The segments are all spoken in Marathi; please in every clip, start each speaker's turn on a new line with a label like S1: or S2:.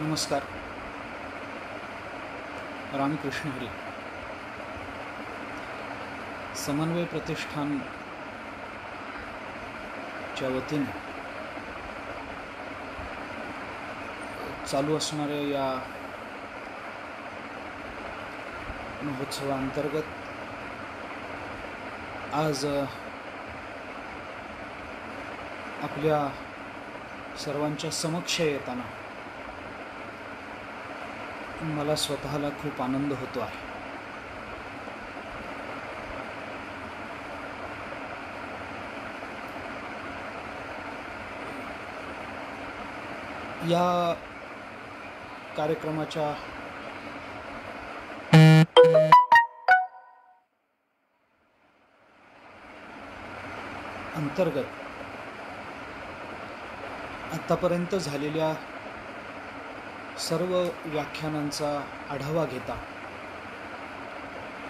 S1: नमस्कार. रामकृष्ण हरी. समन्वय प्रतिष्ठानच्या वतीने चालू असणाऱ्या या महोत्सवाअंतर्गत आज आपल्या सर्वांच्या समक्ष येताना मला स्वतःला खूप आनंद होतो आहे. या कार्यक्रमाच्या अंतर्गत आतापर्यंत झालेल्या सर्व व्याख्यानांचा आढावा घेता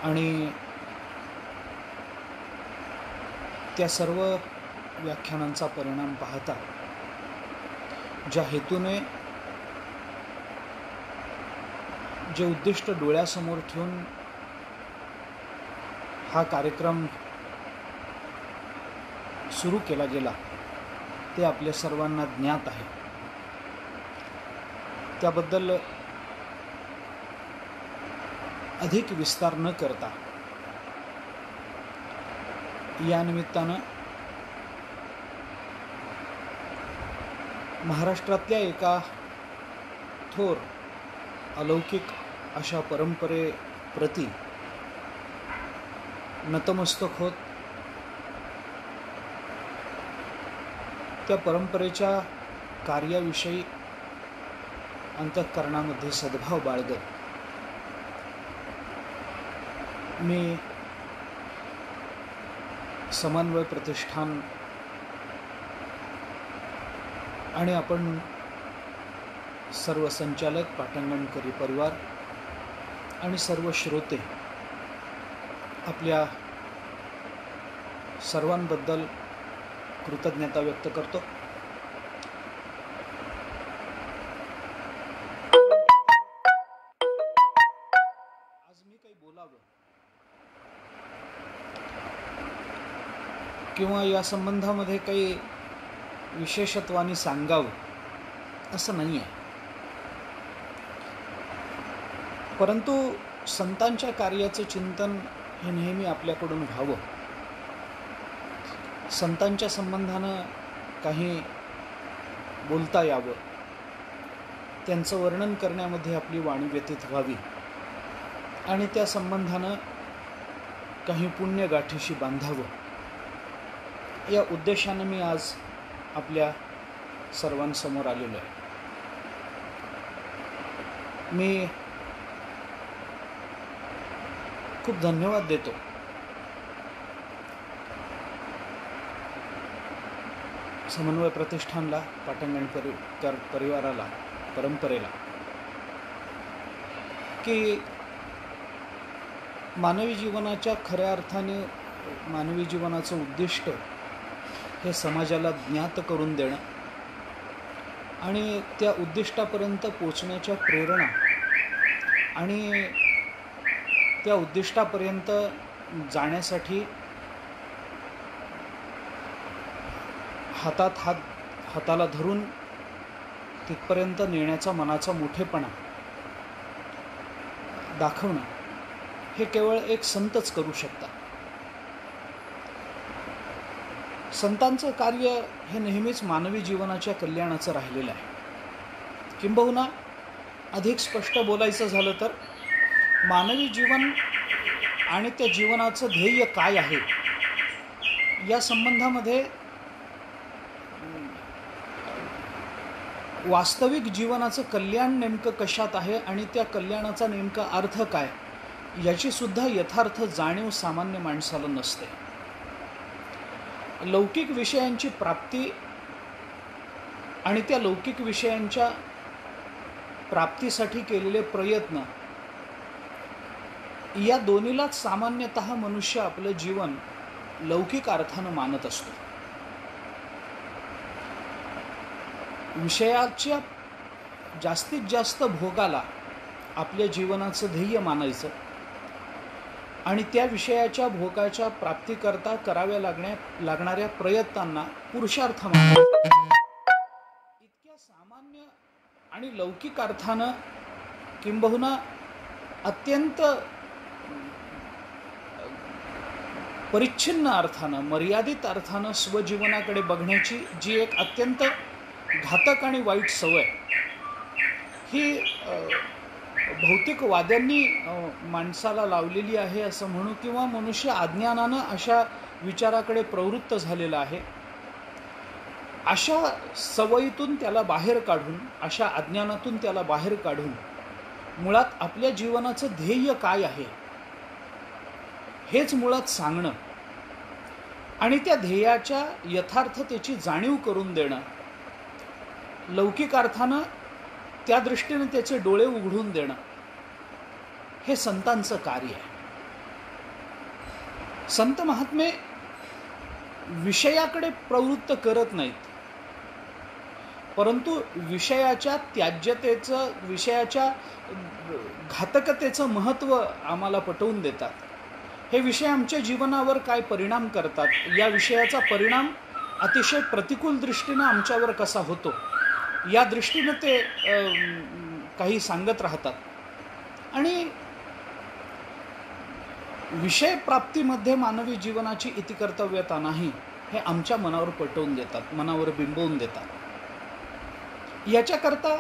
S1: आणि त्या सर्व व्याख्यानांचा परिणाम पाहता ज्या हेतूने जे उद्दिष्ट डोळ्यासमोर ठेवून हा कार्यक्रम सुरू केला गेला ते आपल्या सर्वांना ज्ञात आहे. त्याबद्दल अधिक विस्तार न करता या निमित्तानं महाराष्ट्रातल्या एका थोर अलौकिक अशा परंपरेप्रती नतमस्तक होत त्या परंपरेच्या कार्याविषयी अंतःकरणामध्ये सद्भाव बाळगत मी समन्वय प्रतिष्ठान आणि आपण सर्व संचालक, पाटंगणकरी परिवार आणि सर्व श्रोते आपल्या सर्वांबद्दल कृतज्ञता व्यक्त करतो. आज मी काही बोलावं किंवा या संबंधामध्ये काही विशेषत्वाने सांगावं असं नाही आहे, परंतु संतांच्या कार्याचं चिंतन हे नेहमी आपल्याकडून व्हावं. संतांच्या संबंधानं काही बोलता यावं, त्यांचं वर्णन करण्यामध्ये आपली वाणी व्यतीत व्हावी आणि त्या संबंधानं काही पुण्यगाठीशी बांधावं या उद्देशानं मी आज आपल्या सर्वांसमोर आलेलो आहे. मी खूप धन्यवाद देतो समन्वय प्रतिष्ठानला, पाटंगणकर परिवाराला, परंपरेला की मानवी जीवनाच्या खऱ्या अर्थाने मानवी जीवनाचं उद्दिष्ट हे समाजाला ज्ञात करून देणं आणि त्या उद्दिष्टापर्यंत पोचण्याच्या प्रेरणा आणि त्या उद्दिष्टापर्यंत जाण्यासाठी हाताला धरून तिथपर्यंत नेण्याचा मनाचा मोठेपणा दाखवणं हे केवळ एक संतच करू शकतात. संतांचं कार्य हे नेहमीच मानवी जीवनाच्या कल्याणाचं राहिलेलं आहे. किंबहुना अधिक स्पष्ट बोलायचं झालं तर मानवी जीवन आणि त्या जीवनाचं ध्येय काय आहे या संबंधामध्ये वास्तविक जीवनाचं कल्याण नेमकं कशात आहे आणि त्या कल्याणाचा नेमका अर्थ काय याची सुद्धा यथार्थ जाणीव सामान्य माणसाला नसते. लौकिक विषयांची प्राप्ती आणि त्या लौकिक विषयांच्या प्राप्तीसाठी केलेले प्रयत्न या दोन्हीलाच सामान्यतः मनुष्य आपलं जीवन लौकिक अर्थानं मानत असतो. विषयाच्या जास्तीत जास्त भोगाला आपल्या जीवनाचं ध्येय मानायचं आणि त्या विषयाच्या भोगाच्या प्राप्तीकरता कराव्या लागणाऱ्या प्रयत्नांना पुरुषार्थ मानायचा. इतक्या सामान्य आणि लौकिक अर्थानं किंबहुना अत्यंत परिच्छिन्न अर्थानं, मर्यादित अर्थानं स्वजीवनाकडे बघण्याची जी एक अत्यंत घातक आणि वाईट सवय ही भौतिकवाद्यांनी माणसाला लावलेली आहे असं म्हणू, किंवा मनुष्य अज्ञानानं अशा विचाराकडे प्रवृत्त झालेला आहे. अशा सवयीतून त्याला बाहेर काढून, अशा अज्ञानातून त्याला बाहेर काढून मुळात आपल्या जीवनाचं ध्येय काय आहे हेच मुळात सांगणं आणि त्या ध्येयाच्या यथार्थतेची जाणीव करून देणं, लौकिक अर्थानं त्या दृष्टीने त्याचे डोळे उघडून देणं, हे संतांचं कार्य आहे. संत महात्मे विषयाकडे प्रवृत्त करत नाहीत, परंतु विषयाच्या त्याज्यतेचं, विषयाच्या घातकतेचं महत्त्व आम्हाला पटवून देतात. हे विषय आमच्या जीवनावर काय परिणाम करतात, या विषयाचा परिणाम अतिशय प्रतिकूल दृष्टीनं आमच्यावर कसा होतो या दृष्टीनं ते काही सांगत राहतात. आणि विषय प्राप्तीमध्ये मानवी जीवनाची इतिकर्तव्यता नाही हे आमच्या मनावर पटवून देतात, मनावर बिंबवून देतात. याच्याकरता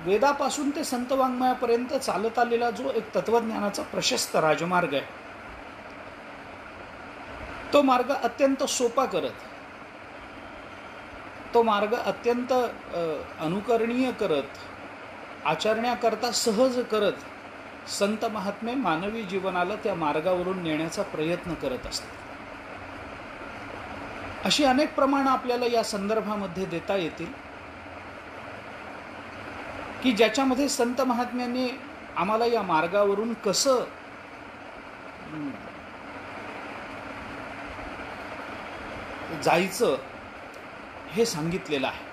S1: वेदापासून ते संत वाङ्मयापर्यंत चालत आलेला जो एक तत्वज्ञानाचा प्रशस्त राजमार्ग आहे, तो मार्ग अत्यंत सोपा करत, तो मार्ग अत्यंत अनुकरणीय करत, आचरण्याकरता सहज करत संत महात्मे मानवी जीवनाला त्या मार्गावरून नेण्याचा प्रयत्न करत असतात. अशी अनेक प्रमाणं आपल्याला या संदर्भामध्ये देता येतील की ज्याच्यामध्ये संत महात्म्यांनी आम्हाला या मार्गावरून कसं जायचं हे सांगितलेलं आहे.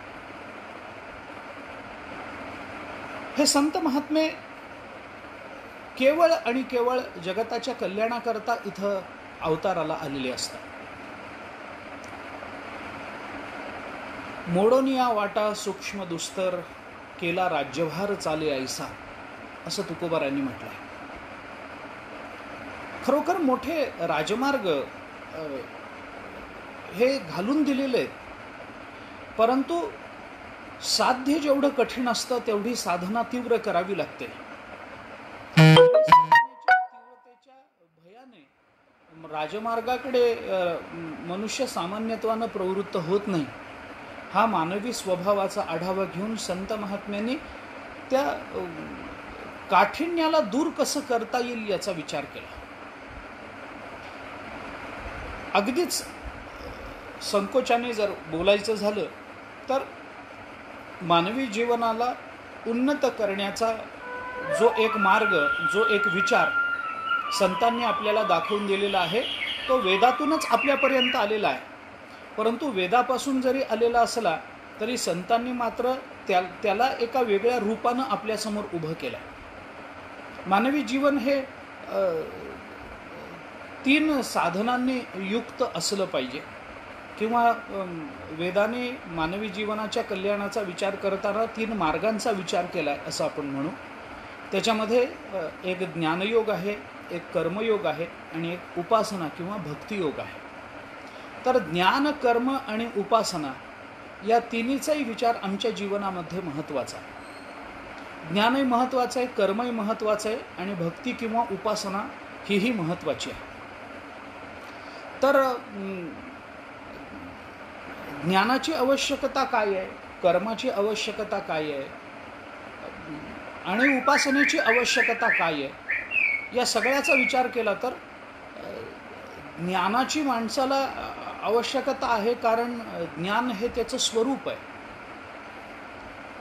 S1: हे संत महात्मे केवळ आणि केवळ जगताच्या कल्याणाकरता इथं अवताराला आलेले असतात. मोडोनिया वाटा सूक्ष्म दुस्तर, केला राज्यभार चाले ऐसा, असं तुकोबारांनी म्हटलं आहे. खरोखर मोठे राजमार्ग हे घालून दिलेले आहेत, परंतु साध्य जेवढं कठीण असतं तेवढी साधना तीव्र करावी लागते. तीव्रतेच्या भयाने राजमार्गाकडे मनुष्य सामान्यत्वानं प्रवृत्त होत नाही. हा मानवी स्वभावाचा आढावा घेऊन संत महात्म्यांनी त्या काठिण्याला दूर कसं करता येईल याचा विचार केला. अगदीच संकोचाने जर बोलायचं झालं तर मानवी जीवनाला उन्नत करण्याचा जो एक मार्ग, जो एक विचार संतांनी आपल्याला दाखवून दिलेला आहे, तो वेदातूनच आपल्यापर्यंत आलेला आहे. परंतु वेदापासून जरी आलेला असला तरी संतांनी मात्र त्याला एका वेगळ्या रूपानं आपल्यासमोर उभं केलं. मानवी जीवन हे 3 साधनांनी युक्त असलं पाहिजे, किंवा वेदाने मानवी जीवनाच्या कल्याणाचा विचार करताना 3 मार्गांचा विचार केला आहे असं आपण म्हणू. त्याच्यामध्ये एक ज्ञानयोग आहे, एक कर्मयोग आहे आणि एक उपासना किंवा भक्तियोग आहे. तर ज्ञान, कर्म आणि उपासना या तिन्हीचाही विचार आमच्या जीवनामध्ये महत्त्वाचा आहे. ज्ञानही महत्त्वाचं आहे, कर्मही महत्त्वाचं आहे आणि भक्ती किंवा उपासना हीही महत्त्वाची आहे. तर ज्ञानाची आवश्यकता काय आहे, कर्माची आवश्यकता काय आहे आणि उपासनेची आवश्यकता काय आहे, या सगळ्याचा विचार केला तर ज्ञानाची माणसाला आवश्यकता आहे, कारण ज्ञान हे त्याचं स्वरूप आहे.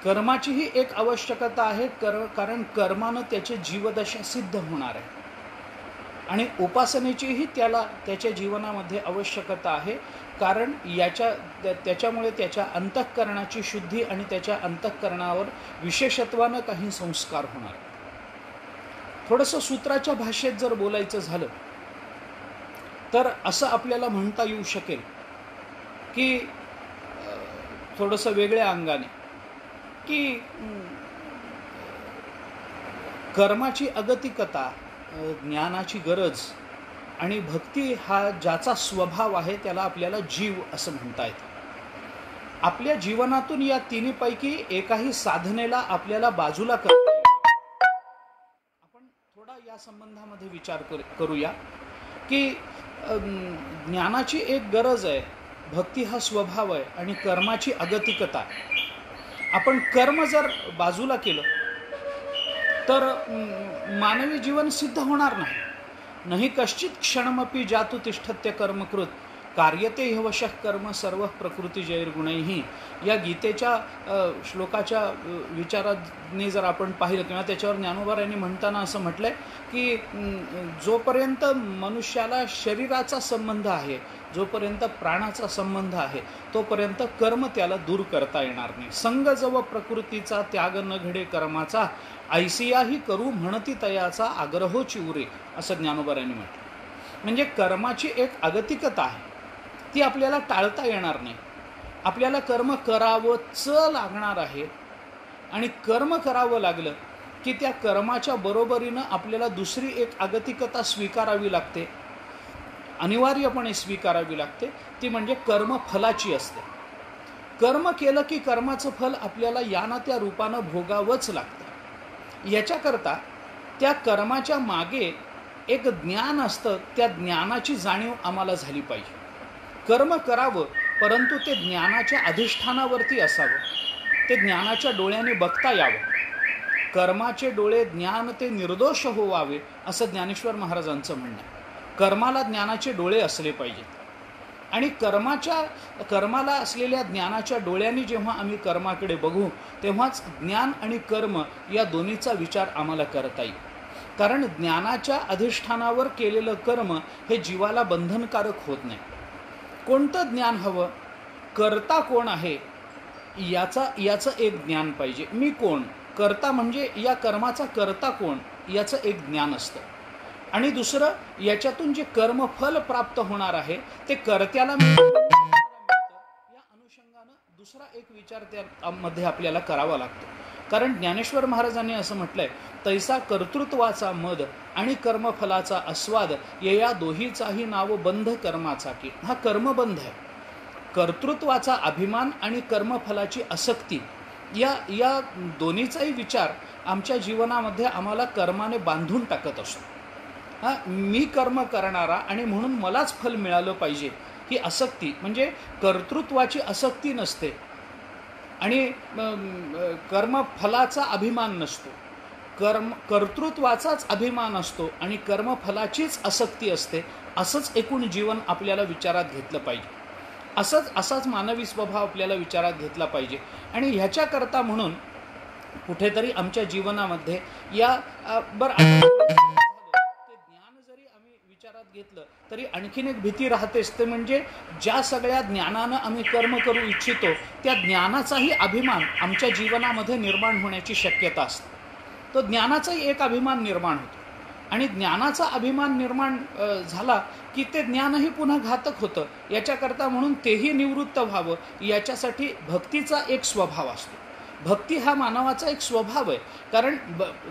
S1: कर्माचीही एक आवश्यकता आहे, कारण कर्मानं त्याची जीवदशा सिद्ध होणार आहे. आणि उपासनेचीही त्याला त्याच्या जीवनामध्ये आवश्यकता आहे, कारण त्याच्यामुळे त्याच्या अंतःकरणाची शुद्धी आणि त्याच्या अंतःकरणावर विशेषत्वानं काही संस्कार होणार. थोडंसं सूत्राच्या भाषेत जर बोलायचं झालं तर असं आपल्याला म्हणता येऊ शकेल की थोडंसं वेगळ्या अंगाने की कर्माची अगतिकता, ज्ञानाची गरज आणि भक्ती हा ज्याचा स्वभाव आहे त्याला आपल्याला जीव असं म्हणता येतं. आपल्या जीवनातून या तिन्हीपैकी एकाही साधनेला आपल्याला बाजूला करता येईल. आपण थोडा या संबंधामध्ये विचार करूया की ज्ञानाची एक गरज आहे, भक्ती हा स्वभाव आहे आणि कर्माची अगतिकता आहे. आपण कर्म जर बाजूला केलं तर मानवी जीवन सिद्ध होणार नाही. नहि कश्चित क्षणमपि जातु तिष्ठत्य कर्मकृत कार्यते ह्यवशः कर्म सर्व प्रकृती जैर्गुणैः. या गीतेच्या श्लोकाच्या विचाराने जर आपण पाहिलं किंवा त्याच्यावर ज्ञानोबारायांनी म्हणताना असं म्हटलंय की जोपर्यंत मनुष्याला शरीराचा संबंध आहे, जोपर्यंत प्राणाचा संबंध आहे, तोपर्यंत कर्म त्याला दूर करता येणार नाही. संग जव प्रकृतीचा त्याग न घडे कर्माचा, ऐसियाही करू म्हणती तयाचा आग्रहो चिवरे, असं ज्ञानोबारायांनी म्हटलं. म्हणजे कर्माची एक अगतिकता आहे, ती आपल्याला टाळता येणार नाही. आपल्याला कर्म करावंच लागणार आहे आणि कर्म करावं लागलं की त्या कर्माच्या बरोबरीनं आपल्याला दुसरी एक अगतिकता स्वीकारावी लागते, अनिवार्यपणे स्वीकारावी लागते. ती म्हणजे कर्मफलाची असते. कर्म केलं की कर्माचं फल आपल्याला या ना त्या रूपानं भोगावंच लागतं. याच्याकरता त्या कर्माच्या मागे एक ज्ञान असतं, त्या ज्ञानाची जाणीव आम्हाला झाली पाहिजे. कर्म करावं परंतु ते ज्ञानाच्या अधिष्ठानावरती असावं, ते ज्ञानाच्या डोळ्याने बघता यावं. कर्माचे डोळे ज्ञान ते निर्दोष होवावे, असं ज्ञानेश्वर महाराजांचं म्हणणं आहे. कर्माला ज्ञानाचे डोळे असले पाहिजेत आणि कर्माला असलेल्या ज्ञानाच्या डोळ्यांनी जेव्हा आम्ही कर्माकडे बघू तेव्हाच ज्ञान आणि कर्म या दोन्हीचा विचार आम्हाला करता येईल. कारण ज्ञानाच्या अधिष्ठानावर केलेलं कर्म हे जीवाला बंधनकारक होत नाही. कोणतं ज्ञान हवं? कर्ता कोण आहे याचं एक ज्ञान पाहिजे. मी कोण? कर्ता म्हणजे या कर्माचा कर्ता कोण याचं एक ज्ञान असतं. आणि दुसरं, याच्यातून जे कर्मफल प्राप्त होणार आहे ते कर्त्याला मिळतं, या अनुषंगानं दुसरा एक विचार त्यामध्ये आपल्याला करावा लागतो. कारण ज्ञानेश्वर महाराजांनी असं म्हटलंय, तैसा कर्तृत्वाचा मद आणि कर्मफलाचा आस्वाद या दोहीचाही नाव बंध कर्माचा की. हा कर्मबंध आहे. कर्तृत्वाचा अभिमान आणि कर्मफलाची आसक्ती या दोन्हीचाही विचार आमच्या जीवनामध्ये आम्हाला कर्माने बांधून टाकत असतो. मी कर्म करणारा आणि म्हणून मलाच फल मिळालं पाहिजे, ही आसक्ती म्हणजे कर्तृत्वाची आसक्ती नसते आणि कर्मफलाचा अभिमान नसतो. कर्तृत्वाचाच अभिमान असतो आणि कर्मफलाचीच आसक्ती असते. असंच एकूण जीवन आपल्याला विचारात घेतलं पाहिजे. असाच मानवी स्वभाव आपल्याला विचारात घेतला पाहिजे. आणि ह्याच्याकरता म्हणून कुठेतरी आमच्या जीवनामध्ये या विचारात घेतलं तरी आणखीन एक भीती राहतेच, ते म्हणजे ज्या सगळ्या ज्ञानानं आम्ही कर्म करू इच्छितो त्या ज्ञानाचाही अभिमान आमच्या जीवनामध्ये निर्माण होण्याची शक्यता असते. तो ज्ञानाचाही एक अभिमान निर्माण होतो आणि ज्ञानाचा अभिमान निर्माण झाला की ते ज्ञानही पुन्हा घातक होतं. याच्याकरता म्हणून तेही निवृत्त व्हावं याच्यासाठी भक्तीचा एक स्वभाव असतो. भक्ती हा मानवाचा एक स्वभाव आहे. कारण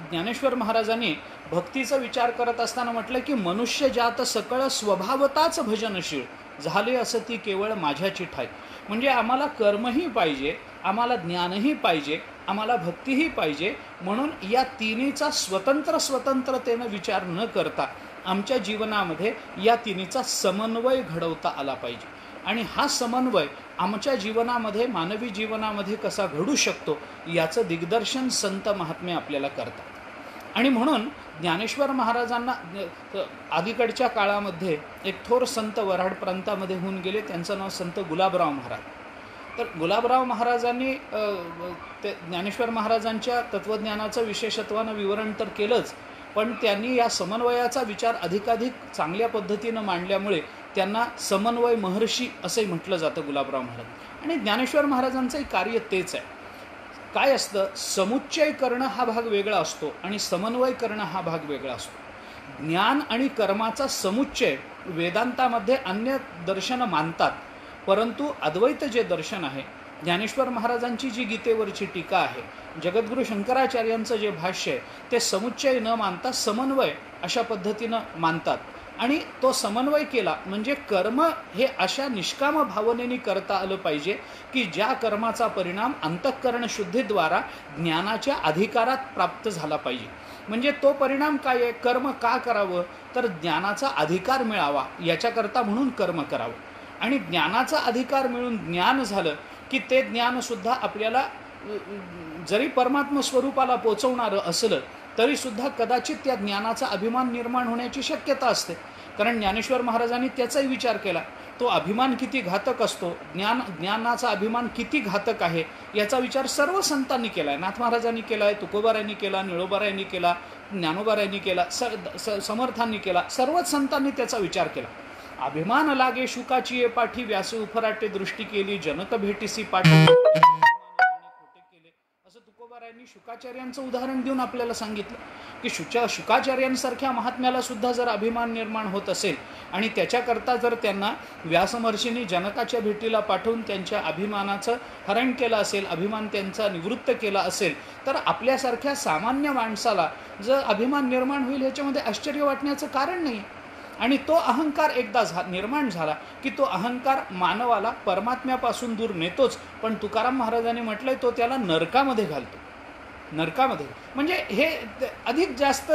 S1: ज्ञानेश्वर महाराजांनी भक्तीचा विचार करत असताना म्हटलं की मनुष्य जात सकळ स्वभावताच भजनशील झाले असती केवळ माझ्याची ठाई. म्हणजे आम्हाला कर्मही पाहिजे, आम्हाला ज्ञानही पाहिजे, आम्हाला भक्तीही पाहिजे. म्हणून या तिन्हीचा स्वतंत्रतेनं विचार न करता आमच्या जीवनामध्ये या तिन्हीचा समन्वय घडवता आला पाहिजे. आणि हा समन्वय आमच्या जीवनामध्ये, मानवी जीवनामध्ये कसा घडू शकतो याचं दिग्दर्शन संत महात्मे आपल्याला करतात. आणि म्हणून ज्ञानेश्वर महाराजांना अलीकडच्या काळामध्ये एक थोर संत वऱ्हाड प्रांतामध्ये होऊन गेले, त्यांचं नाव संत गुलाबराव महाराज. तर गुलाबराव महाराजांनी ते ज्ञानेश्वर महाराजांच्या तत्त्वज्ञानाचं विशेषत्वानं विवरण तर केलंच, पण त्यांनी या समन्वयाचा विचार अधिकाधिक चांगल्या पद्धतीनं मांडल्यामुळे त्यांना समन्वय महर्षी असंही म्हटलं जातं गुलाबराव महाराज. आणि ज्ञानेश्वर महाराजांचंही कार्य तेच आहे. काय असतं, समुच्चय करणं हा भाग वेगळा असतो आणि समन्वय करणं हा भाग वेगळा असतो. ज्ञान आणि कर्माचा समुच्चय वेदांतामध्ये अन्य दर्शनं मानतात, परंतु अद्वैत जे दर्शन आहे, ज्ञानेश्वर महाराजांची जी गीतेवरची टीका आहे, जगद्गुरू शंकराचार्यांचं जे भाष्य आहे, ते समुच्चय न मानता समन्वय अशा पद्धतीनं मानतात. आणि तो समन्वय केला म्हणजे कर्म हे अशा निष्काम भावनेने करता आलं पाहिजे की ज्या कर्माचा परिणाम अंतःकरण शुद्धीद्वारा ज्ञानाच्या अधिकारात प्राप्त झाला पाहिजे. म्हणजे तो परिणाम काय आहे, कर्म का करावं, तर ज्ञानाचा अधिकार मिळावा याच्याकरता म्हणून कर्म करावं. आणि ज्ञानाचा अधिकार मिळून ज्ञान झालं की ते ज्ञानसुद्धा आपल्याला जरी परमात्मा स्वरूपाला पोचवणारं असलं तरीसुद्धा कदाचित त्या ज्ञानाचा अभिमान निर्माण होण्याची शक्यता असते. कारण ज्ञानेश्वर महाराजांनी त्याचाही विचार केला. तो अभिमान किती घातक असतो, ज्ञानाचा अभिमान किती घातक आहे याचा विचार सर्व संतांनी केला आहे. नाथ महाराजांनी केला आहे, तुकोबारायांनी केला, निळोबारायांनी केला, ज्ञानोबारायांनी केला, समर्थांनी केला, सर्वच संतांनी त्याचा विचार केला. अभिमान लागे शुकाची ये पाठी, व्यास उफराटे दृष्टी केली, जनक भेटीसी पाठी खोटे केले, असं तुकोबारायांनी शुकाचार्यांचं उदाहरण देऊन आपल्याला सांगितलं की शुकाचार्यांसारख्या महात्म्याला सुद्धा जर अभिमान निर्माण होत असेल आणि त्याच्याकरता जर त्यांना व्यासमहर्षींनी जनकाच्या भेटीला पाठवून त्यांच्या अभिमानाचं हरण केलं असेल, अभिमान त्यांचा निवृत्त केला असेल, तर आपल्यासारख्या सामान्य माणसाला जर अभिमान निर्माण होईल ह्याच्यामध्ये आश्चर्य वाटण्याचं कारण नाही. आणि तो अहंकार एकदा निर्माण झाला की तो अहंकार मानवाला परमात्म्यापासून दूर नेतोच, पण तुकाराम महाराजांनी म्हटलंय तो त्याला नरकामध्ये घालतो. नरकामध्ये म्हणजे हे अधिक जास्त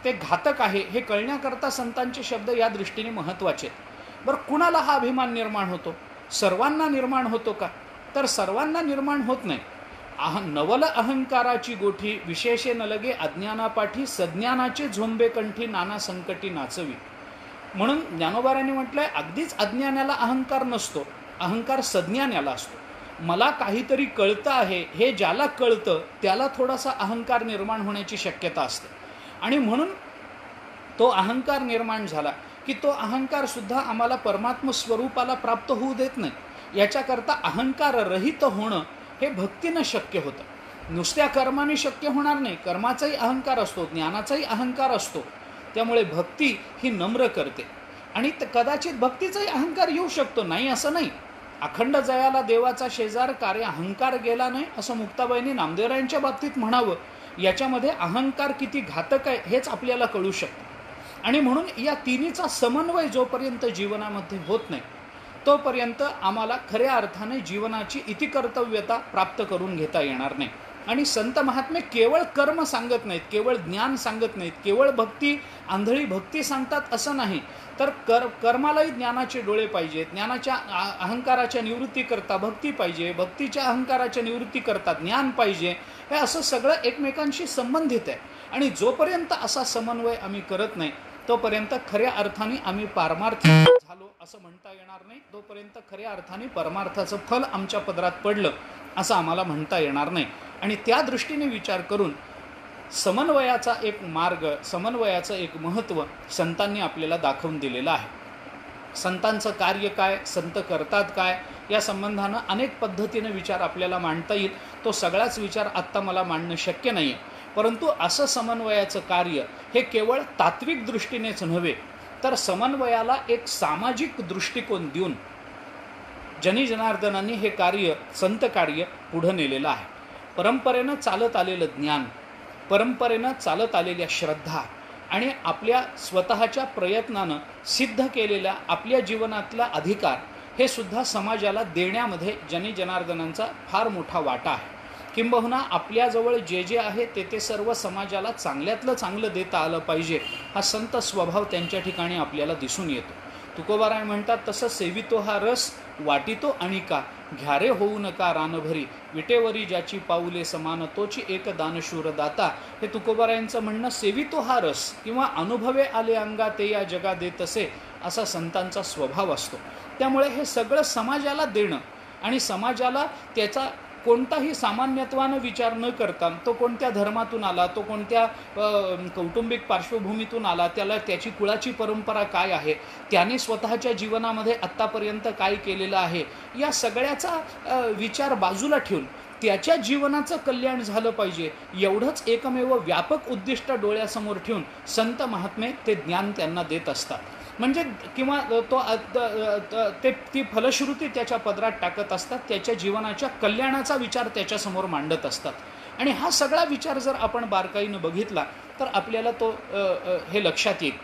S1: ते घातक आहे हे कळण्याकरता संतांचे शब्द या दृष्टीने महत्त्वाचे आहेत. बरं, कुणाला हा अभिमान निर्माण होतो? सर्वांना निर्माण होतो का? तर सर्वांना निर्माण होत नाही. नवल अहंकाराची गोठी, विशेषे न लगे अज्ञानापाठी, सज्ञानाचे झोंबे कंठी, नाना संकटी नाचवी. म्हणून ज्ञानोबारांनी म्हटलंय अगदीच अज्ञानाला अहंकार नसतो, अहंकार सज्ञानाला असतो. मला काहीतरी कळतं आहे हे ज्याला कळतं त्याला थोडासा अहंकार निर्माण होण्याची शक्यता असते. आणि म्हणून तो अहंकार निर्माण झाला की तो अहंकारसुद्धा आम्हाला परमात्म स्वरूपाला प्राप्त होऊ देत नाही. याच्याकरता अहंकार रहित होणं हे भक्तीनं शक्य होतं, नुसत्या कर्माने शक्य होणार नाही. कर्माचाही अहंकार असतो, ज्ञानाचाही अहंकार असतो. त्यामुळे भक्ती ही नम्र करते आणि कदाचित भक्तीचाही अहंकार येऊ शकतो, नाही असं नाही. अखंड जयाला देवाचा शेजार, कार्य अहंकार गेला नाही असं मुक्ताबाईंनी नामदेवरायांच्या बाबतीत म्हणावं. याच्यामध्ये अहंकार किती घातक आहे हेच आपल्याला कळू शकतं. आणि म्हणून या तिन्हीचा समन्वय जोपर्यंत जीवनामध्ये होत नाही तोपर्यंत आम्हाला खऱ्या अर्थाने जीवनाची इतिकर्तव्यता प्राप्त करून घेता येणार नाही. आणि संत महात्मे केवळ कर्म सांगत नाहीत, केवळ ज्ञान सांगत नाहीत, केवळ भक्ती आंधळी भक्ती सांगतात असं नाही, तर कर्मालाही ज्ञानाचे डोळे पाहिजे. ज्ञानाच्या अहंकाराच्या निवृत्तीकरता भक्ती पाहिजे, भक्तीच्या अहंकाराच्या निवृत्तीकरता ज्ञान पाहिजे. हे असं सगळं एकमेकांशी संबंधित आहे. आणि जोपर्यंत असा समन्वय आम्ही करत नाही तोपर्यंत खऱ्या अर्थाने आम्ही पारमार्थी झालो असं म्हणता येणार नाही. तोपर्यंत खऱ्या अर्थाने परमार्थाचं फल आमच्या पदरात पडलं असं आम्हाला म्हणता येणार नाही. आणि त्या दृष्टीने विचार करून समन्वयाचा एक मार्ग, समन्वयाचं एक महत्त्व संतांनी आपल्याला दाखवून दिलेलं आहे. संतांचं कार्य काय, संत करतात काय, या संबंधानं अनेक पद्धतीने विचार आपल्याला मांडता येईल. तो सगळाच विचार आत्ता मला मांडणं शक्य नाही आहे. परंतु असं समन्वयाचं कार्य हे केवळ तात्विक दृष्टीनेच नव्हे तर समन्वयाला एक सामाजिक दृष्टिकोन देऊन जनी जनार्दनांनी हे कार्य, संत कार्य पुढं नेलेलं आहे. परंपरेनं चालत आलेलं ज्ञान, परंपरेनं चालत आलेल्या श्रद्धा आणि आपल्या स्वतःच्या प्रयत्नानं सिद्ध केलेल्या आपल्या जीवनातला अधिकार हे सुद्धा समाजाला देण्यामध्ये जनी जनार्दनांचा फार मोठा वाटा आहे. किंबहुना आपल्याजवळ जे जे आहे ते सर्व समाजाला चांगल्यातलं चांगलं देता आलं पाहिजे हा संत स्वभाव त्यांच्या ठिकाणी आपल्याला दिसून येतो. तुकोबाराय म्हणतात तसं सेवितो हा रस वाटितो आणि का घ्यारे होऊ नका रानभरी विटेवरी ज्याची पाऊले समान तोची एक दानशूर दाता. हे तुकोबारायांचं म्हणणं सेवितो हा रस किंवा अनुभवे आले अंगा ते या जगा देत असे असा संतांचा स्वभाव असतो. त्यामुळे हे सगळं समाजाला देणं आणि समाजाला त्याचा कोणताही सामान्यत्वानं विचार न करता तो कोणत्या धर्मातून आला, तो कोणत्या कौटुंबिक पार्श्वभूमीतून आला, त्याची कुळाची परंपरा काय आहे, त्याने स्वतःच्या जीवनामध्ये आत्तापर्यंत काय केलेलं आहे, या सगळ्याचा विचार बाजूला ठेवून त्याच्या जीवनाचं कल्याण झालं पाहिजे एवढंच एकमेव व्यापक उद्दिष्ट डोळ्यासमोर ठेवून संत महात्मे ते ज्ञान त्यांना देत असतात. म्हणजे किंवा ती फलश्रुती त्याच्या पदरात टाकत असतात, त्याच्या जीवनाच्या कल्याणाचा विचार त्याच्यासमोर मांडत असतात. आणि हा सगळा विचार जर आपण बारकाईनं बघितला तर आपल्याला तो हे लक्षात येईल.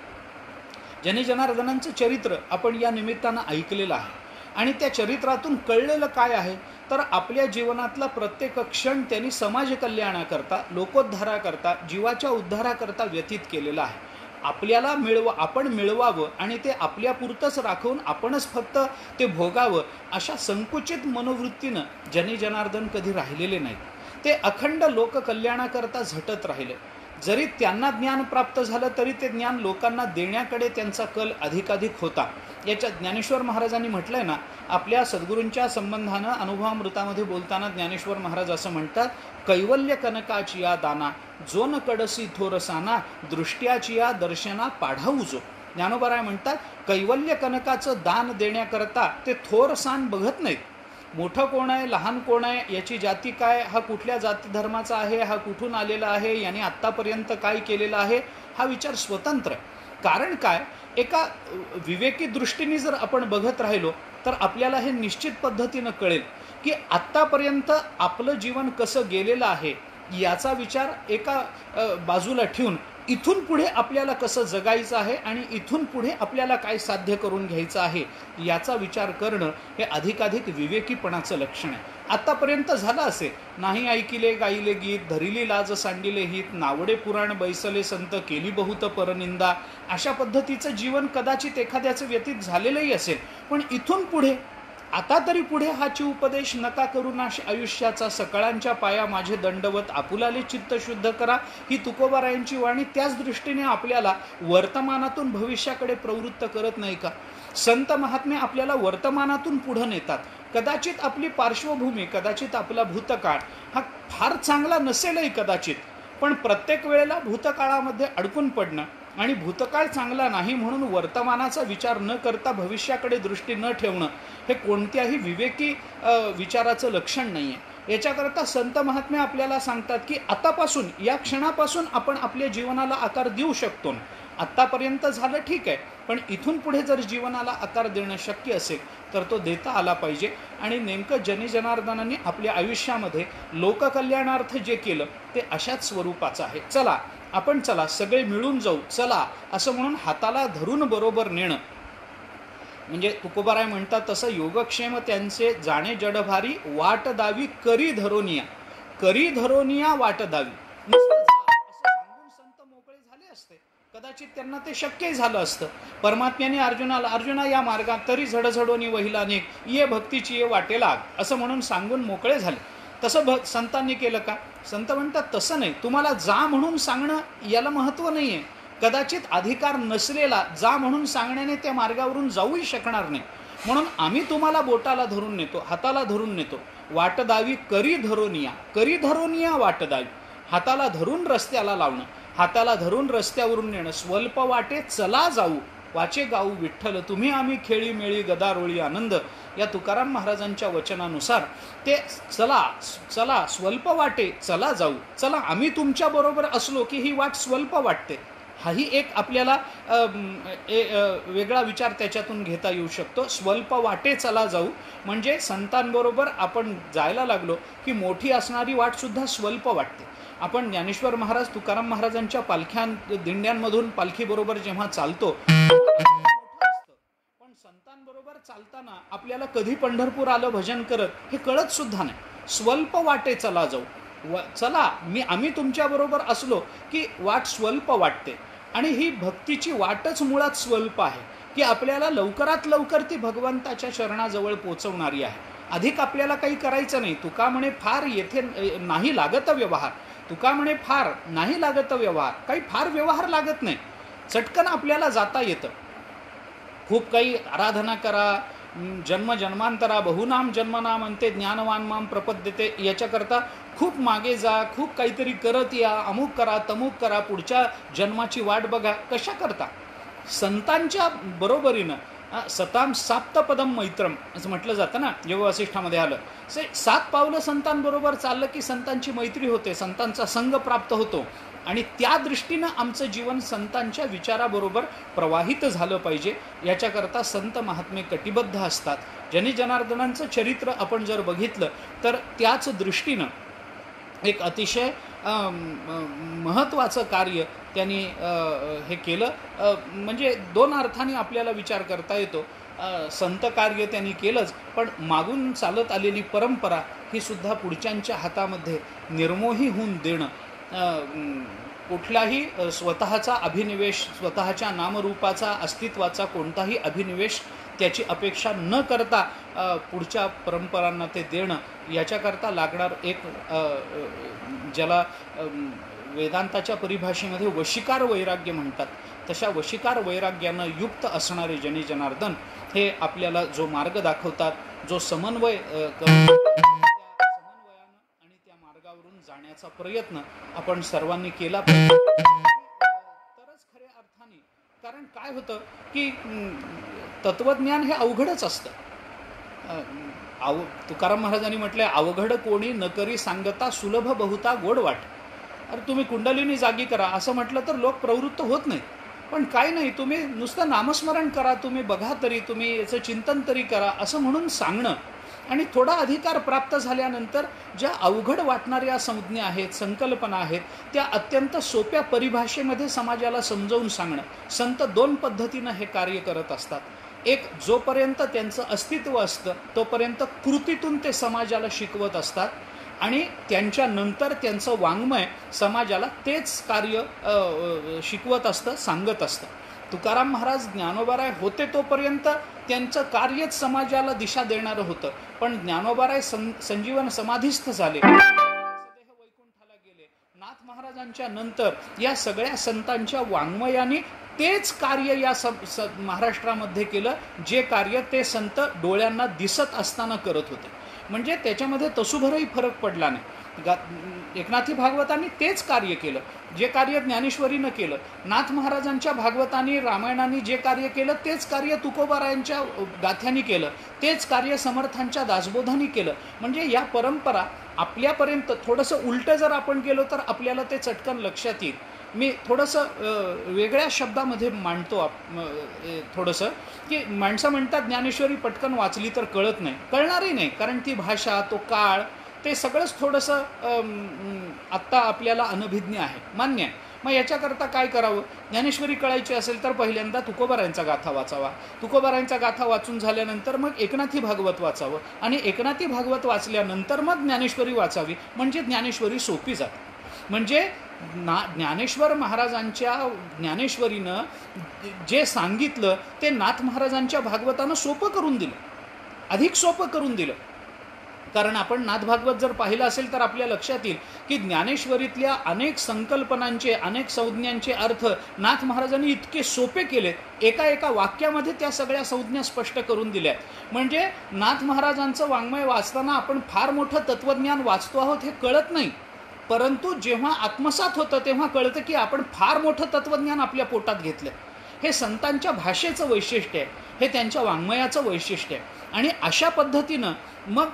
S1: जनी जनार्दनांचं चरित्र आपण या निमित्तानं ऐकलेलं आहे आणि त्या चरित्रातून कळलेलं काय आहे तर आपल्या जीवनातला प्रत्येक क्षण त्यांनी समाज कल्याणाकरता, लोकोद्धाराकरता, जीवाच्या उद्धाराकरता व्यतीत केलेला आहे. आपल्याला आपण मिळवावं आणि ते आपल्यापुरतंच राखून आपणच फक्त ते भोगावं अशा संकुचित मनोवृत्तीनं जनी जनार्दन कधी राहिलेले नाहीत. ते अखंड लोककल्याणाकरता झटत राहिले. जरी त्यांना ज्ञान प्राप्त झालं तरी ते ज्ञान लोकांना देण्याकडे त्यांचा कल अधिकाधिक होता. याच्या ज्ञानेश्वर महाराजांनी म्हटलंय ना, आपल्या सद्गुरूंच्या संबंधानं अनुभवामृतामध्ये बोलताना ज्ञानेश्वर महाराज असं म्हणतात, कैवल्य कनकाची या दाना जो न कडसी थोरसाना दृष्ट्याची या दर्शना पाढाऊ जो. ज्ञानोबराय म्हणतात कैवल्य कनकाचं दान देण्याकरता ते थोरसान बघत नाहीत. मोठं कोण आहे, लहान कोण आहे, याची जाती काय, हा कुठल्या जाती धर्माचा आहे, हा कुठून आलेला आहे, याने आत्तापर्यंत काय केलेलं आहे, हा विचार स्वतंत्र आहे. कारण काय, एका विवेकी दृष्टीने जर आपण बघत राहिलो तर आपल्याला हे निश्चित पद्धतीनं कळेल की आत्तापर्यंत आपलं जीवन कसं गेलेलं आहे याचा विचार एका बाजूला ठेवून इथून पुढे आपल्याला कसं जगायचं आहे आणि इथून पुढे आपल्याला काय साध्य करून घ्यायचं आहे याचा विचार करणं हे अधिकाधिक विवेकीपणाचं लक्षण आहे. आत्तापर्यंत झालं असे, नाही ऐकिले गाईले गीत, धरिली लाज सांडिले हित, नावडे पुराण बैसले संत, केली बहुत परनिंदा, अशा पद्धतीचं जीवन कदाचित एखाद्याचं व्यतीत झालेलंही असेल. पण इथून पुढे आता तरी पुढे हाची उपदेश नका करू नाश आयुष्याचा, सकळांच्या पाया माझे दंडवत, आपुलाले चित्त शुद्ध करा, ही तुकोबारायांची वाणी त्याच दृष्टीने आपल्याला वर्तमानातून भविष्याकडे प्रवृत्त करत नाही का? संत महात्मे आपल्याला वर्तमानातून पुढे नेतात. कदाचित आपली पार्श्वभूमी, कदाचित आपला भूतकाळ हा फार चांगला नसेलही कदाचित, पण प्रत्येक वेळेला भूतकाळामध्ये अडकून पडणं आणि भूतकाळ चांगला नाही म्हणून वर्तमानाचा विचार न करता भविष्याकडे दृष्टी न ठेवणं हे कोणत्याही विवेकी विचाराचं लक्षण नाही आहे. याच्याकरता संत महात्मे आपल्याला सांगतात की आतापासून, या क्षणापासून आपण आपल्या जीवनाला आकार देऊ शकतो. आत्तापर्यंत झालं ठीक आहे, पण इथून पुढे जर जीवनाला आकार देणं शक्य असेल तर तो देता आला पाहिजे. आणि नेमकं जनी जनार्दनांनी आपल्या आयुष्यामध्ये लोककल्याणार्थ जे केलं ते अशाच स्वरूपाचं आहे. चला सगळे मिळून जाऊ, चला असं म्हणून हाताला धरून बरोबर नेणं. म्हणजे तुकोबाराय म्हणतात तसं, योगक्षेम त्यांचे जाणे जडभारी, वाट दावी करी धरोनिया वाट दावी. असं सांगून संत मोकळे झाले असते, कदाचित त्यांना ते शक्यही झालं असतं. परमात्म्याने अर्जुना या मार्गात तरी झडझडोनी वहिला नेक, ये भक्तीची ये वाटे लाग, असं म्हणून सांगून मोकळे झाले. तसं संतांनी केलं का? संत म्हणतात तसं नाही. तुम्हाला जा म्हणून सांगणं याला महत्त्व नाही आहे. कदाचित अधिकार नसलेला जा म्हणून सांगण्याने त्या मार्गावरून जाऊही शकणार नाही. म्हणून आम्ही तुम्हाला बोटाला धरून नेतो, हाताला धरून नेतो. वाटदावी करी धरोनिया वाटदावी. हाताला धरून रस्त्याला लावणं, हाताला धरून रस्त्यावरून नेणं. स्वल्प वाटे चला जाऊ, वाचे गाऊ विठ्ठल, तुम्ही आम्ही खेळी मेळी गदारोळी आनंद. या तुकाराम महाराजांच्या वचनानुसार ते चला स्वल्प वाटे चला जाऊ, चला आम्ही तुमच्या बरोबर असलो की ही वाट स्वल्प वाटते. हाही एक आपल्याला वेगळा विचार त्याच्यातून घेता येऊ शकतो. स्वल्प वाटे चला जाऊ म्हणजे संतांबरोबर आपण जायला लागलो की मोठी असणारी वाटसुद्धा स्वल्प वाटते. आपण ज्ञानेश्वर महाराज, तुकाराम महाराजांच्या दिंड्यांमधून पालखीबरोबर जेव्हा चालतो पण संतांबरोबर चालताना आपल्याला कधी पंढरपूर आलं भजन करत हे कळत सुद्धा नाही. स्वल्प वाटे चला जाऊ, आम्ही तुमच्याबरोबर असलो की वाट स्वल्प वाटते. आणि ही भक्तीची वाटच मुळात स्वल्प आहे की आपल्याला लवकरात लवकर ती भगवंताच्या चरणाजवळ पोचवणारी आहे. अधिक आपल्याला काही करायचं नाही. तुका म्हणे फार येथे नाही लागत व्यवहार, काही फार व्यवहार लागत नाही. चटकन आपल्याला जाता येतं. खूप काही आराधना करा, जन्म जन्मांतरा बहुनाम जन्मनाम अंते ज्ञानवान माम प्रपद्यते, याच्याकरता खूप मागे जा, खूप काहीतरी करत या, अमुक करा तमुक करा, पुढच्या जन्माची वाट बघा, कशा करता? संतांच्या बरोबरीनं सताम साप्तपदम मैत्रम असं म्हटलं जातं ना, योग वसिष्ठामध्ये आलं. 7 पावलं संतांबरोबर चाललं की संतांची मैत्री होते, संतांचा संग प्राप्त होतो. आणि त्या दृष्टीनं आमचं जीवन संतांच्या विचाराबरोबर प्रवाहित झालं पाहिजे. याच्याकरता संत महात्मे कटिबद्ध असतात. जनी जनार्दनांचं चरित्र आपण जर बघितलं तर त्याच दृष्टीनं एक अतिशय महत्त्वाचं कार्य त्यांनी हे केलं. म्हणजे 2 अर्थाने आपल्याला विचार करता येतो. संत कार्य त्यांनी केलंच, पण मागून चालत आलेली परंपरा ही सुद्धा पुढच्यांच्या हातामध्ये निर्मोही होऊन देणं, कुठलाही स्वतःचा अभिनिवेश, स्वतःच्या नामरूपाचा अस्तित्वाचा कोणताही अभिनिवेश त्याची अपेक्षा न करता पुढच्या परंपरांना ते देणं, याच्याकरता लागणार एक ज्याला वेदांताच्या परिभाषेमध्ये वशिकार वैराग्य म्हणतात, तशा वशिकार वैराग्यानं युक्त असणारे जनी जनार्दन हे आपल्याला जो मार्ग दाखवतात, जो समन्वय समन्वयानं आणि त्या मार्गावरून जाण्याचा प्रयत्न आपण सर्वांनी केला पाहिजे, तरच खऱ्या अर्थाने. कारण काय होतं की तत्वज्ञान हे अवघडच असतं. तुकाराम महाराजांनी म्हटलंय, अवघड कोणी न करी सांगता सुलभ बहुता गोड वाट. अरे तुम्ही कुंडलिनी जागी करा असं म्हटलं तर लोक प्रवृत्त होत नाहीत. पण काय नाही, तुम्ही नुसतं नामस्मरण करा, तुम्ही बघा तरी, तुम्ही याचं चिंतन तरी करा असं म्हणून सांगणं, आणि थोडा अधिकार प्राप्त झाल्यानंतर ज्या अवघड वाटणाऱ्या संज्ञा आहेत, संकल्पना आहेत, त्या अत्यंत सोप्या परिभाषेमध्ये समाजाला समजावून सांगणं. संत 2 पद्धतीनं हे कार्य करत असतात. एक, जोपर्यंत त्यांचं अस्तित्व असतं तोपर्यंत कृतीतून ते समाजाला शिकवत असतात, आणि त्यांच्यानंतर त्यांचं वाङ्मय समाजाला तेच कार्य शिकवत असतं, सांगत असतं. तुकाराम महाराज ज्ञानोबाराय होते तोपर्यंत त्यांचं कार्यच समाजाला दिशा देणारं होतं, पण ज्ञानोबाराय संजीवन समाधीस्थ झाले, सदेह वैकुंठाला गेले. नाथ महाराजांच्या नंतर या सगळ्या संतांच्या वाङ्मयाने तेच कार्य या महाराष्ट्रामध्ये केलं, जे कार्य ते संत डोळ्यांना दिसत असताना करत होते. म्हणजे त्याच्यामध्ये तसूभरही फरक पडला नाही. एकनाथी भागवतांनी तेच कार्य केलं जे कार्य ज्ञानेश्वरीनं केलं. नाथ महाराजांच्या भागवतांनी, रामायणाने जे कार्य केलं तेच कार्य तुकोबारायांच्या गाथ्यांनी केलं, तेच कार्य समर्थांच्या दासबोधांनी केलं. म्हणजे या परंपरा आपल्यापर्यंत थोडंसं उलटं जर आपण गेलो तर आपल्याला ते चटकन लक्षात येईल. मी थोडंसं वेगळ्या शब्दामध्ये मांडतो थोडंसं, की माणसं म्हणतात ज्ञानेश्वरी पटकन वाचली तर कळत नाही. कळणारही नाही, कारण ती भाषा, तो काळ, ते सगळंच थोडंसं आत्ता आपल्याला अनभिज्ञ आहे, मान्य आहे. मग याच्याकरता काय करावं? ज्ञानेश्वरी कळायची असेल तर पहिल्यांदा तुकोबारायांचा गाथा वाचावा. तुकोबारायांचा गाथा वाचून झाल्यानंतर मग एकनाथी भागवत वाचावं, आणि एकनाथी भागवत वाचल्यानंतर मग ज्ञानेश्वरी वाचावी. म्हणजे ज्ञानेश्वरी सोपी जाते. म्हणजे ज्ञानेश्वर महाराजांच्या ज्ञानेश्वरीनं जे सांगितलं ते नाथ महाराजांच्या भागवतानं सोपं करून दिलं, अधिक सोपं करून दिलं. कारण आपण नाथ भागवत जर पाहिलं असेल तर आपल्या लक्षात येईल की ज्ञानेश्वरीतल्या अनेक संकल्पनांचे, अनेक संज्ञांचे अर्थ नाथ महाराजांनी इतके सोपे केले, एका वाक्यामध्ये त्या सगळ्या संज्ञा स्पष्ट करून दिल्या. म्हणजे नाथ महाराजांचं वाङ्मय वाचताना आपण फार मोठं तत्त्वज्ञान वाचतो आहोत हे कळत नाही, परंतु जेव्हा आत्मसात होतं तेव्हा कळतं की आपण फार मोठं तत्त्वज्ञान आपल्या पोटात घेतलं. हे संतांच्या भाषेचं वैशिष्ट्य आहे, हे त्यांच्या वाङ्मयाचं वैशिष्ट्य आहे. आणि अशा पद्धतीनं मग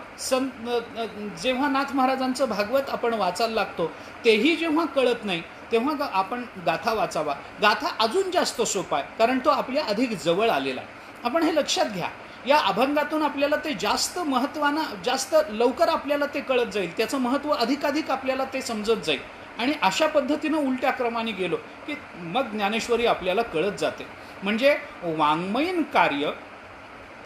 S1: जेव्हा नाथ महाराजांचं भागवत आपण वाचायला लागतो तेही जेव्हा कळत नाही तेव्हा आपण गाथा वाचावा. गाथा अजून जास्त सोपा आहे, कारण तो आपल्या अधिक जवळ आलेला आहे. आपण हे लक्षात घ्या. या अभंगातून आपल्याला ते जास्त महत्त्वानं, जास्त लवकर आपल्याला ते कळत जाईल, त्याचं महत्त्व अधिकाधिक आपल्याला ते समजत जाईल. आणि अशा पद्धतीनं उलट्या क्रमाने गेलो की मग ज्ञानेश्वरी आपल्याला कळत जाते. म्हणजे वाङ्मयीन कार्य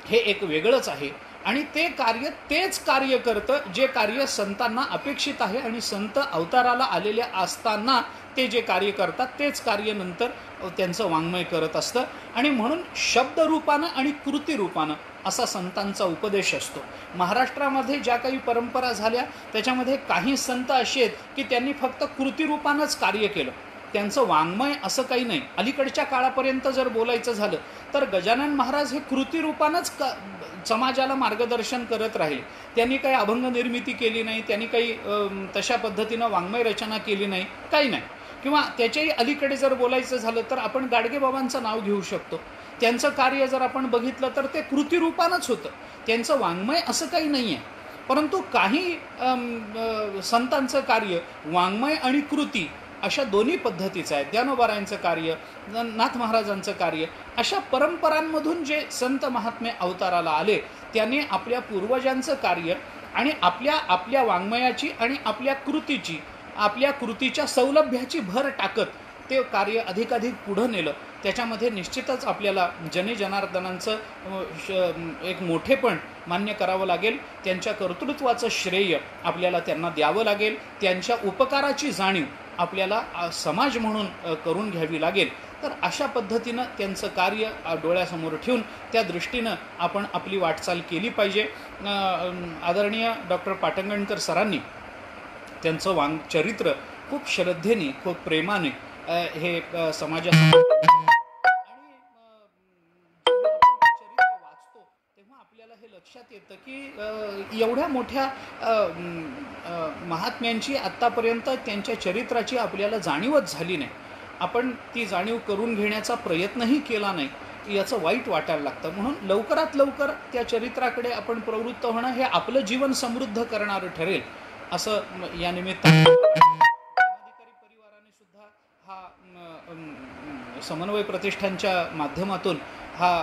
S1: हे एक वेगळंच आहे, आणि ते कार्य तेच कार्य करतं जे कार्य संतांना अपेक्षित आहे, आणि संत अवताराला आलेल्या असताना ते जे कार्य करतात तेच कार्य नंतर त्यांचं वाङ्मय करत असतं. आणि म्हणून शब्दरूपानं आणि कृतीरूपानं असा संतांचा उपदेश असतो. महाराष्ट्रामध्ये ज्या काही परंपरा झाल्या त्याच्यामध्ये काही संत असे आहेत की त्यांनी फक्त कृतीरूपानंच कार्य केलं, त्यांचं वाङ्मय असं काही नाही. अलीकडच्या काळापर्यंत जर बोलायचं झालं तर गजानन महाराज हे कृतीरूपानंच समाजाला मार्गदर्शन करत राहिले. त्यांनी काही अभंग निर्मिती केली नाही, त्यांनी काही तशा पद्धतीनं वाङ्मय रचना केली नाही, काही नाही. किंवा त्याच्याही अलीकडे जर बोलायचं झालं तर आपण गाडगेबाबांचं नाव घेऊ शकतो. त्यांचं कार्य जर आपण बघितलं तर ते कृतिरूपानंच होतं, त्यांचं वाङ्मय असं काही नाही आहे. परंतु काही संतांचं कार्य वाङ्मय आणि कृती अशा दोन्ही पद्धतीचं आहे. ज्ञानोबारायांचं कार्य, नाथ महाराजांचं कार्य, अशा परंपरांमधून जे संत महात्मे अवताराला आले त्यांनी आपल्या पूर्वजांचं कार्य आणि आपल्या वाङ्मयाची आणि आपल्या कृतीच्या सौलभ्याची भर टाकत ते कार्य अधिकाधिक पुढं नेलं. त्याच्यामध्ये निश्चितच आपल्याला जनार्दनांचं एक मोठेपण मान्य करावं लागेल. त्यांच्या कर्तृत्वाचं श्रेय आपल्याला त्यांना द्यावं लागेल. त्यांच्या उपकाराची जाणीव आपल्याला समाज म्हणून करून घ्यावी लागेल. तर अशा पद्धतीनं त्यांचं कार्य डोळ्यासमोर ठेवून त्या दृष्टीनं आपण आपली वाटचाल केली पाहिजे. आदरणीय डॉक्टर पाटंगणकर सरांनी त्यांचं चरित्र खूप श्रद्धेने, खूप प्रेमाने हे समाजासमोर आणि चरित्र वाचतो तेव्हा आपल्याला हे लक्षात येतं की एवढ्या मोठ्या महात्म्यांची आत्तापर्यंत त्यांच्या चरित्राची आपल्याला जाणीवच झाली नाही. आपण ती जाणीव करून घेण्याचा प्रयत्नही केला नाही, याचं वाईट वाटायला लागतं. म्हणून लवकरात लवकर त्या चरित्राकडे आपण प्रवृत्त होणं हे आपलं जीवन समृद्ध करणारं ठरेल असं या निमित्ताने धर्माधिकारी परिवाराने सुद्धा हा समन्वय प्रतिष्ठानच्या माध्यमातून हा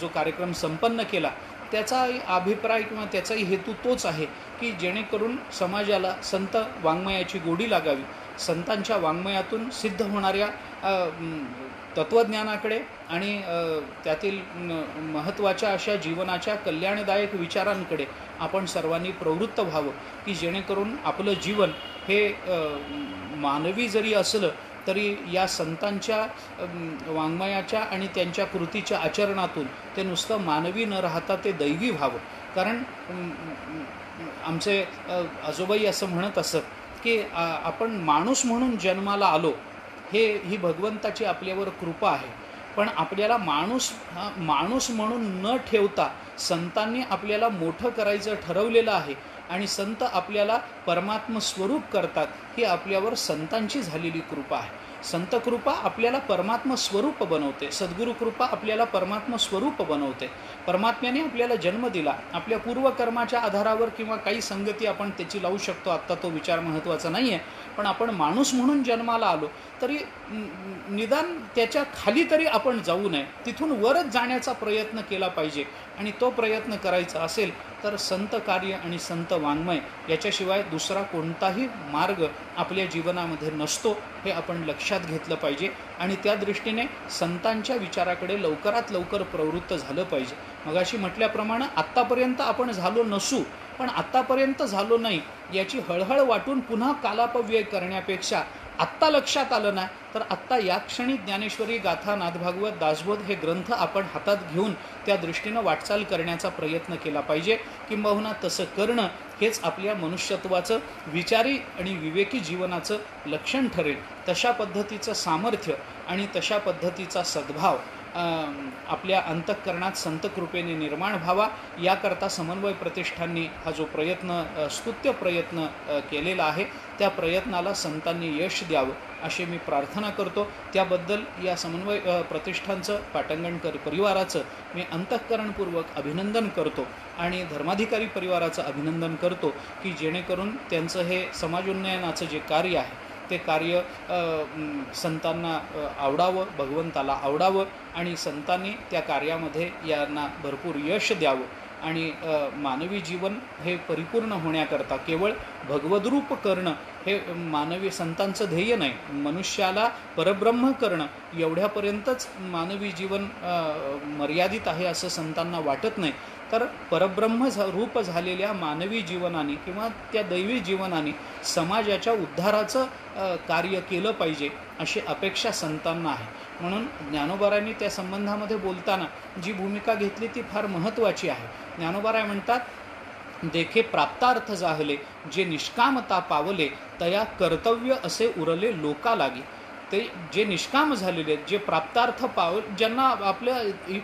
S1: जो कार्यक्रम संपन्न केला त्याचा अभिप्राय किंवा त्याचाही हेतू तोच आहे की जेणेकरून समाजाला संत वाङ्मयाची गोडी लागावी, संतांच्या वाङ्मयातून सिद्ध होणाऱ्या तत्त्वज्ञानाकडे आणि त्यातील महत्त्वाच्या अशा जीवनाच्या कल्याणदायक विचारांकडे आपण सर्वांनी प्रवृत्त व्हावं की जेणेकरून आपलं जीवन हे मानवी जरी असलं तरी या संतांच्या वाङ्मयाच्या आणि त्यांच्या कृतीच्या आचरणातून ते नुसतं मानवी न राहता ते दैवी व्हावं. कारण आमचे आजोबाई असं म्हणत असत की आपण माणूस म्हणून जन्माला आलो, ही भगवंताची आपल्यावर कृपा आहे. पण आपल्याला माणूस म्हणून न ठेवता संतांनी आपल्याला मोठं करायचं ठरवलेलं आहे आणि संत आपल्याला परमात्म स्वरूप करतात. ही आपल्यावर संतांची झालेली कृपा आहे. संत कृपा आपल्याला परमात्म स्वरूप बनवते, सद्गुरू कृपा आपल्याला परमात्म स्वरूप बनवते. परमात्म्याने आपल्याला जन्म दिला, आपल्या पूर्वकर्माच्या आधारावर किंवा काही संगती आपण त्याची लावू शकतो, आत्ता तो विचार महत्त्वाचा नाही आहे. पण आपण माणूस म्हणून जन्माला आलो तरी निदान त्याच्या खाली तरी आपण जाऊ नये, तिथून वरच जाण्याचा प्रयत्न केला पाहिजे. आणि तो प्रयत्न करायचा असेल तर संत कार्य आणि संत वाङ्मय याच्याशिवाय दुसरा कोणताही मार्ग आपल्या जीवनामध्ये नसतो, हे आपण लक्षात घेतलं पाहिजे. आणि त्या दृष्टीने संतांच्या विचाराकडे लवकरात लवकर प्रवृत्त झालं पाहिजे. मगाशी म्हटल्याप्रमाणे आत्तापर्यंत आपण झालो नसू, पण आत्तापर्यंत झालो नाही याची हळहळ वाटून पुन्हा कालापव्यय करण्यापेक्षा आत्ता लक्षात आलं ना तर आत्ता या क्षणी ज्ञानेश्वरी, गाथा, नाथभागवत, दासबोध हे ग्रंथ आपण हातात घेऊन त्या दृष्टीनं वाटचाल करण्याचा प्रयत्न केला पाहिजे. किंबहुना तसं करणं हेच आपल्या मनुष्यत्वाचं विचारी आणि विवेकी जीवनाचं लक्षण ठरेल. तशा पद्धतीचं सामर्थ्य आणि तशा पद्धतीचा सद्भाव आपल्या अंतःकरणात संत कृपेने निर्माण व्हावा, याकरता समन्वय प्रतिष्ठाननी हा जो प्रयत्न, स्तुत्य प्रयत्न केलेला आहे, त्या प्रयत्नाला संतांनी यश द्यावं अशी मी प्रार्थना करतो. त्याबद्दल या समन्वय प्रतिष्ठानचं, पाटंगणकर परिवाराचं मी अंतःकरणपूर्वक अभिनंदन करतो आणि धर्माधिकारी परिवाराचं अभिनंदन करतो की जेणेकरून त्यांचं हे समाजोन्नयनाचं जे कार्य आहे ते कार्य संतांना आवडावं, भगवंताला आवडावं आणि संतांनी त्या कार्यामध्ये यांना भरपूर यश द्यावं. आणि मानवी जीवन हे परिपूर्ण होण्याकरता केवळ भगवद्रूप करणं हे मानवी संतांचं ध्येय नाही. मनुष्याला परब्रह्म करणं एवढ्यापर्यंतच मानवी जीवन मर्यादित आहे असं संतांना वाटत नाही. तर परब्रह्म रूप झालेल्या मानवी जीवनाने किंवा त्या दैवी जीवनाने समाजाच्या उद्धाराचं कार्य केलं पाहिजे अशी अपेक्षा संतांना आहे. म्हणून ज्ञानोबारायांनी त्या संबंधामध्ये बोलताना जी भूमिका घेतली ती फार महत्त्वाची आहे. ज्ञानोबाराय म्हणतात, देखे प्राप्तार्थ जाहले, जे निष्कामता पावले, तया कर्तव्य असे उरले लोका लागी. ते जे निष्काम झालेले आहेत, जे प्राप्तार्थ ज्यांना आपल्या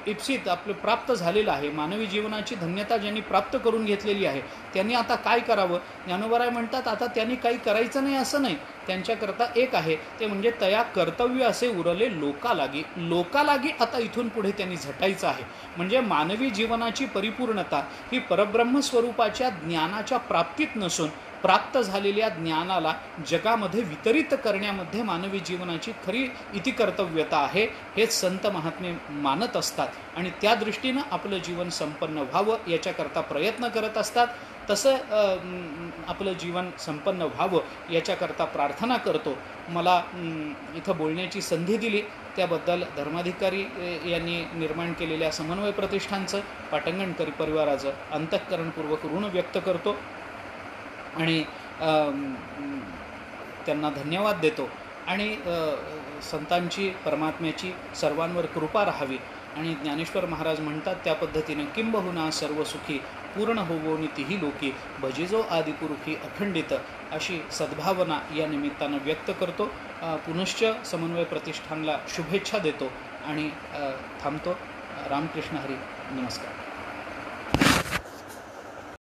S1: इप्सित आपलं प्राप्त झालेलं आहे, मानवी जीवनाची धन्यता ज्यांनी प्राप्त करून घेतलेली आहे, त्यांनी आता काय करावं? ज्ञानोबाराय म्हणतात, आता त्यांनी काही करायचं नाही असं नाही, त्यांच्याकरता एक आहे, ते म्हणजे तया कर्तव्य असे उरले लोकालागी आता इथून पुढे त्यांनी झटायचं आहे. म्हणजे मानवी जीवनाची परिपूर्णता ही परब्रह्म स्वरूपाच्या ज्ञानाच्या प्राप्तीत नसून प्राप्त झालेल्या ज्ञानाला जगामध्ये वितरित करण्यामध्ये मानवी जीवनाची खरी इतिकर्तव्यता आहे, हेच संत महात्मे मानत असतात आणि त्या दृष्टीनं आपलं जीवन संपन्न व्हावं याच्याकरता प्रयत्न करत असतात. तसं आपलं जीवन संपन्न व्हावं याच्याकरता प्रार्थना करतो. मला इथं बोलण्याची संधी दिली त्याबद्दल धर्माधिकारी यांनी निर्माण केलेल्या समन्वय प्रतिष्ठानचं, पाटंगणकरी परिवाराचं अंतःकरणपूर्वक ऋण व्यक्त करतो आणि त्यांना धन्यवाद देतो. आणि संतांची परमात्म्याची सर्वांवर कृपा राहावी. आणि ज्ञानेश्वर महाराज म्हणतात त्या पद्धतीने किंबहुना सर्व सुखी पूर्ण होवो नितीही लोकी भजिजो आदिपुरुषी अखंडित अशी सद्भावना या निमित्तानं व्यक्त करतो. पुनश्च समन्वय प्रतिष्ठानला शुभेच्छा देतो आणि थांबतो. रामकृष्ण हरी. नमस्कार.